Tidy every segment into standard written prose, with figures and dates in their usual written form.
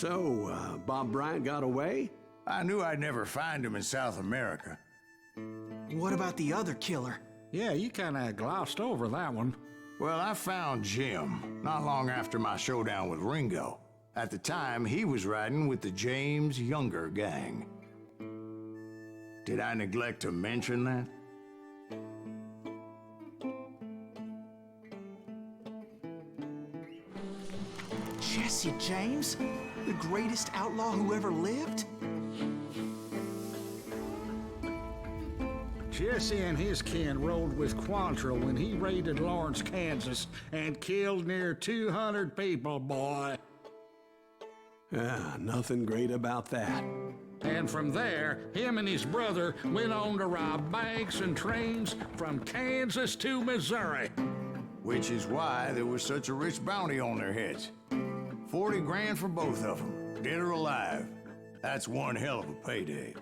So, Bob Bryant got away? I knew I'd never find him in South America. What about the other killer? Yeah, you kinda glossed over that one. Well, I found Jim, not long after my showdown with Ringo. At the time, he was riding with the James Younger gang. Did I neglect to mention that? Jesse James? The greatest outlaw who ever lived? Jesse and his kin rode with Quantrill when he raided Lawrence, Kansas, and killed near 200 people, boy. Nothing great about that. And from there, him and his brother went on to rob banks and trains from Kansas to Missouri. Which is why there was such a rich bounty on their heads. 40 grand for both of them, dead or alive. That's one hell of a payday.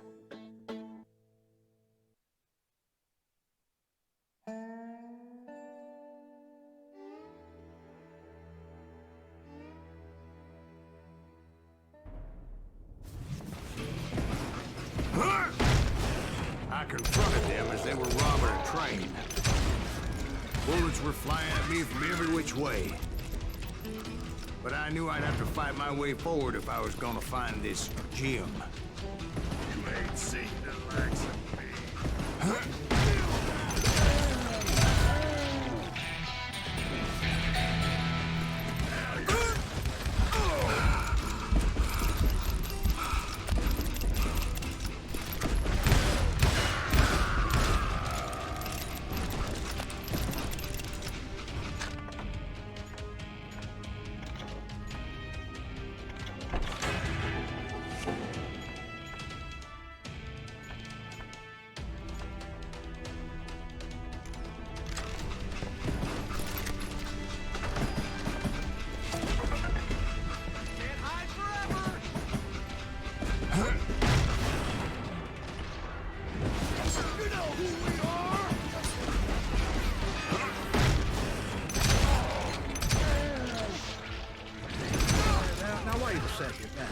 I confronted them as they were robbing a train. Bullets were flying at me from every which way. But I knew I'd have to fight my way forward if I was gonna find this Jim. You ain't seen the likes of me.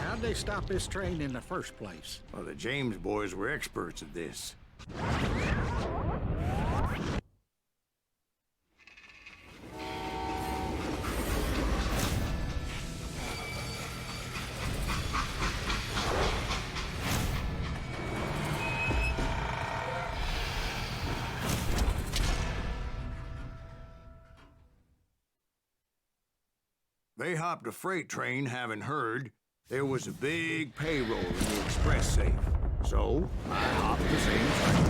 How'd they stop this train in the first place? Well, the James boys were experts at this. They hopped a freight train, having heard there was a big payroll in the express safe. So, I hopped the same train.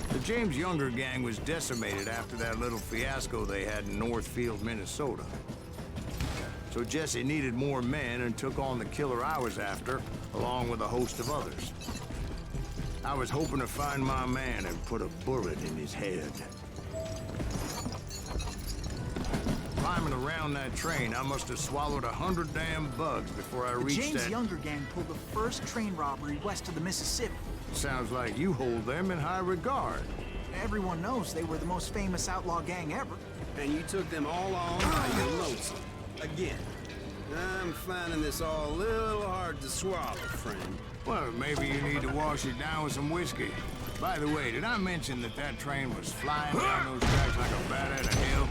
The James Younger gang was decimated after that little fiasco they had in Northfield, Minnesota. So Jesse needed more men and took on the killer I was after, along with a host of others. I was hoping to find my man and put a bullet in his head. Climbing around that train, I must have swallowed 100 damn bugs before I reached that... The James Younger gang pulled the first train robbery west of the Mississippi. Sounds like you hold them in high regard. Everyone knows they were the most famous outlaw gang ever. And you took them all on by your lonesome. Again. I'm finding this all a little hard to swallow, friend. Well, maybe you need to wash it down with some whiskey. By the way, did I mention that that train was flying down those tracks like a bat out of hell?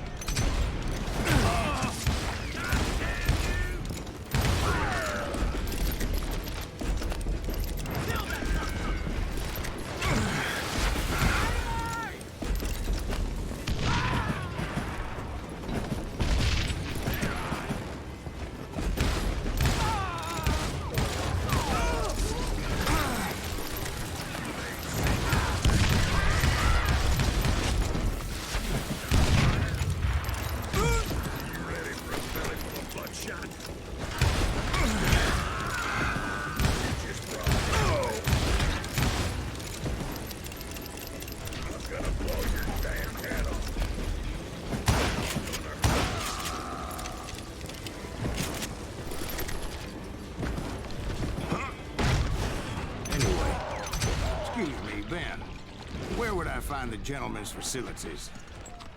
Where would I find the gentleman's facilities?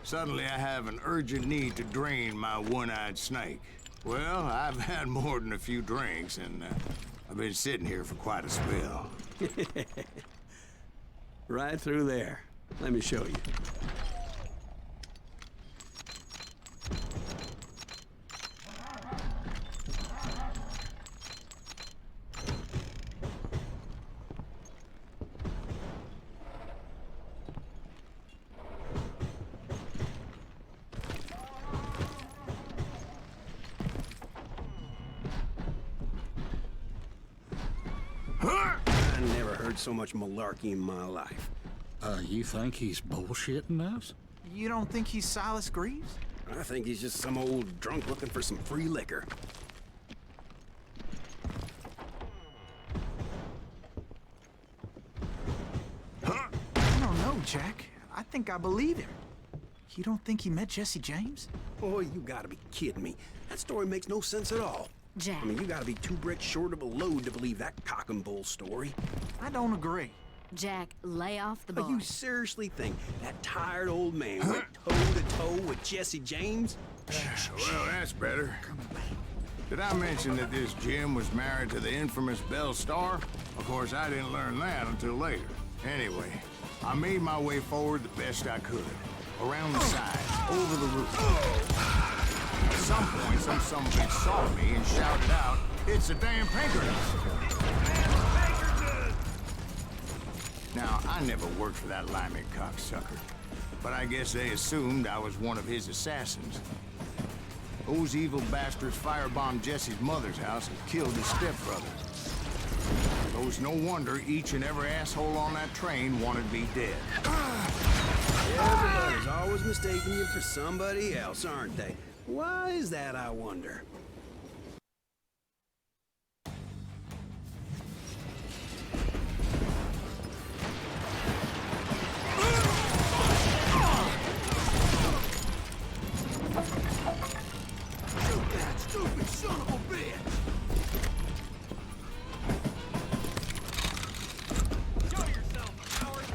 Suddenly I have an urgent need to drain my one-eyed snake. Well, I've had more than a few drinks, and I've been sitting here for quite a spell. Right through there. Let me show you. I never heard so much malarkey in my life. You think he's bullshitting us? You don't think he's Silas Greaves? I think he's just some old drunk looking for some free liquor. I don't know, Jack. I think I believe him. You don't think he met Jesse James? Boy, you gotta be kidding me. That story makes no sense at all. Jack. I mean, you gotta be 2 bricks short of a load to believe that cock and bull story. I don't agree. Jack, lay off the But bar. you seriously think that tired old man went toe-to-toe with Jesse James? Well, that's better. Did I mention that this Jim was married to the infamous Belle Starr? Of course, I didn't learn that until later. Anyway, I made my way forward the best I could. Around the sides, over the roof. At some point, some bitch saw me and shouted out, "It's a damn Pinkerton!" Now, I never worked for that limey cocksucker, but I guess they assumed I was one of his assassins. Those evil bastards firebombed Jesse's mother's house and killed his stepbrother. So it's no wonder each and every asshole on that train wanted me dead. Everybody's always mistaking you for somebody else, aren't they? Why is that, I wonder? That stupid son of a bitch! Show yourself, coward!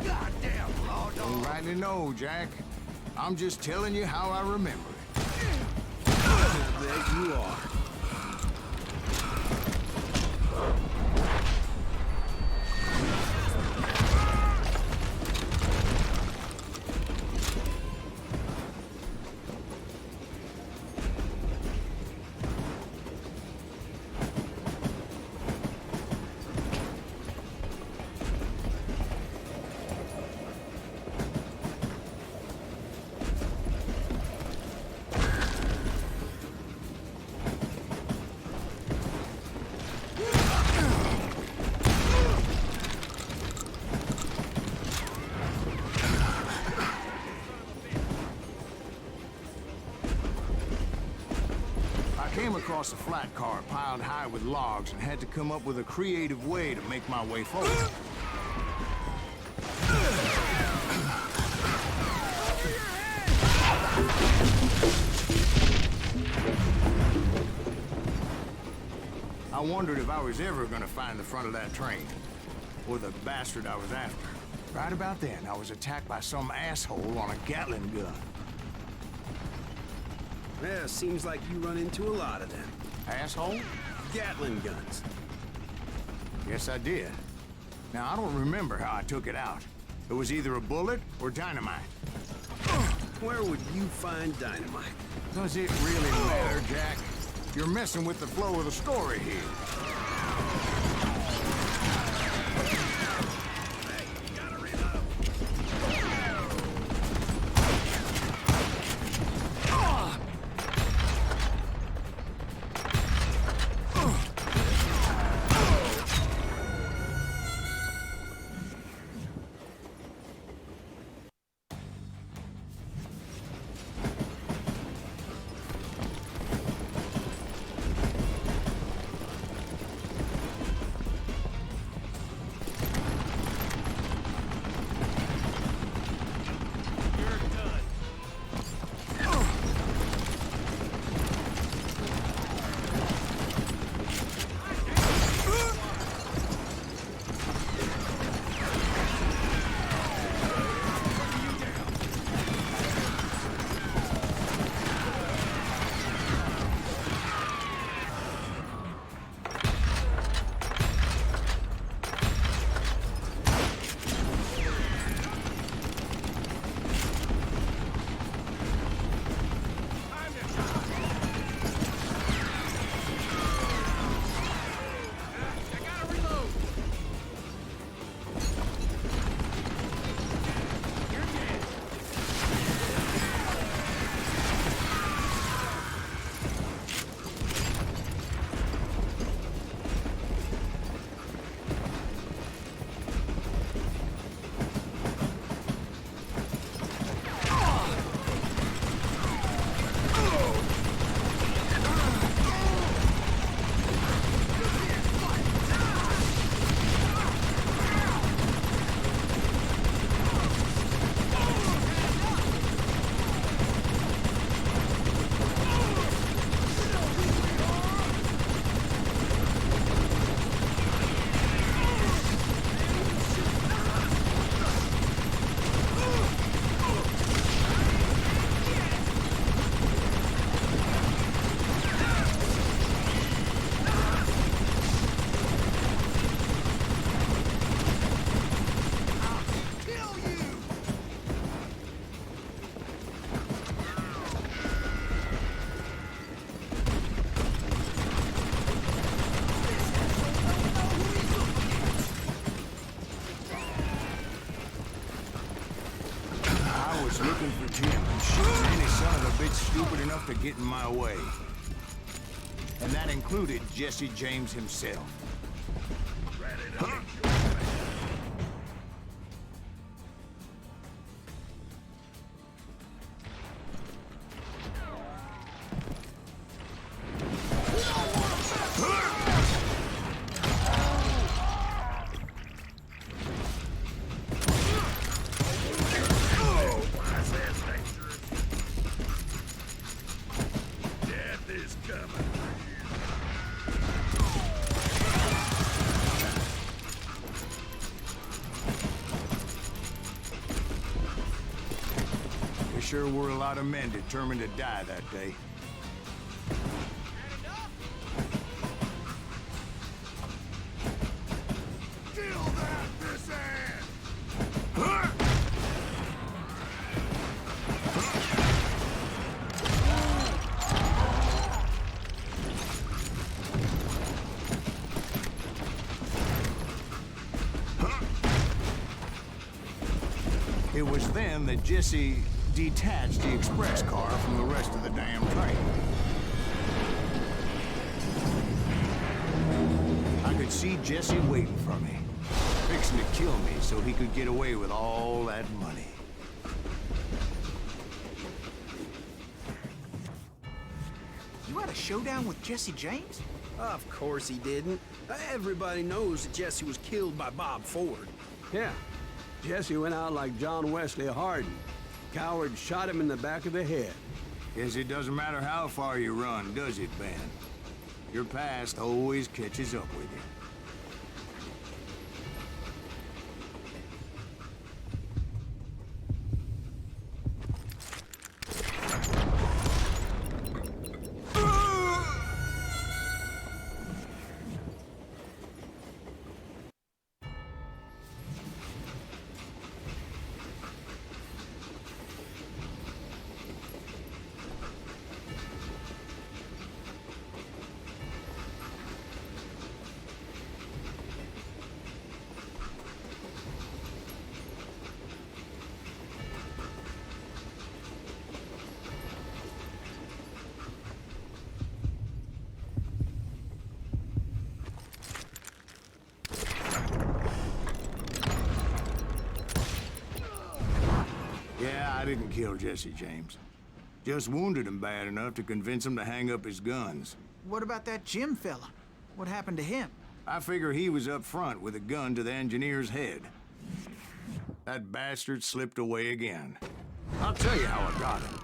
Goddamn law dog! Don't rightly know, Jack. I'm just telling you how I remember it. I bet you are. I came across a flat car piled high with logs and had to come up with a creative way to make my way forward. I wondered if I was ever gonna find the front of that train, or the bastard I was after. Right about then, I was attacked by some asshole on a Gatling gun. Yeah, seems like you run into a lot of them. Asshole? Gatling guns. Yes, I did. Now, I don't remember how I took it out. It was either a bullet or dynamite. Where would you find dynamite? Does it really matter, Jack? You're messing with the flow of the story here. stupid enough to get in my way. And that included Jesse James himself. Death is coming. There sure were a lot of men determined to die that day. Kill that this end! It was then that Jesse detached the express car from the rest of the damn train. I could see Jesse waiting for me, fixing to kill me so he could get away with all that money. You had a showdown with Jesse James? Of course he didn't. Everybody knows that Jesse was killed by Bob Ford. Yeah. Jesse went out like John Wesley Hardin. Coward shot him in the back of the head. Guess it doesn't matter how far you run, does it, Ben? Your past always catches up with you. Yeah, I didn't kill Jesse James. Just wounded him bad enough to convince him to hang up his guns. What about that Jim fella? What happened to him? I figure he was up front with a gun to the engineer's head. That bastard slipped away again. I'll tell you how I got him.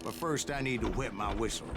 But first I need to wet my whistle.